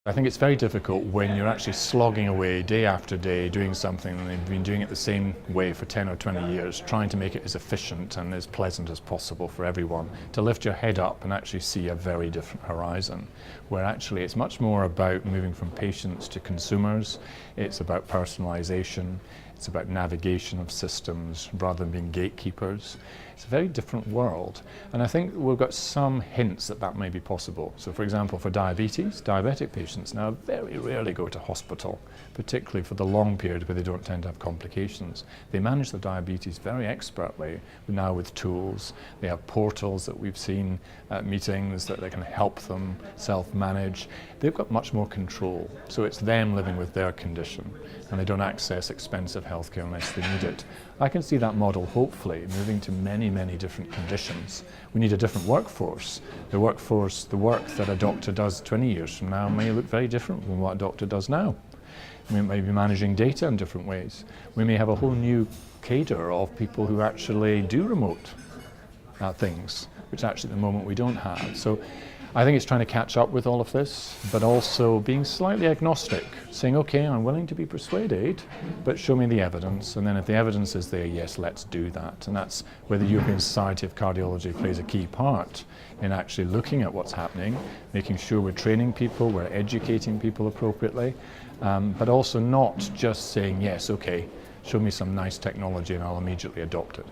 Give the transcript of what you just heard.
I think it's very difficult when you're actually slogging away day after day doing something and you've been doing it the same way for 10 or 20 years, trying to make it as efficient and as pleasant as possible for everyone, to lift your head up and actually see a very different horizon, where actually it's much more about moving from patients to consumers. It's about personalization. It's about navigation of systems rather than being gatekeepers. It's a very different world, and I think we've got some hints that that may be possible. So for example, for diabetes, diabetic patients now very rarely go to hospital, particularly for the long period where they don't tend to have complications. They manage their diabetes very expertly now with tools. They have portals that we've seen at meetings that they can help them self-manage. They've got much more control, so it's them living with their condition, and they don't access expensive healthcare unless they need it. I can see that model hopefully moving to many different conditions. We need a different workforce. The work that a doctor does 20 years from now may look very different from what a doctor does now. We may be managing data in different ways. We may have a whole new cadre of people who actually do remote things, which actually at the moment we don't have. So I think it's trying to catch up with all of this, but also being slightly agnostic, saying, okay, I'm willing to be persuaded, but show me the evidence. And then if the evidence is there, yes, let's do that. And that's where the European Society of Cardiology plays a key part in actually looking at what's happening, making sure we're training people, we're educating people appropriately, but also not just saying, yes, okay, show me some nice technology and I'll immediately adopt it.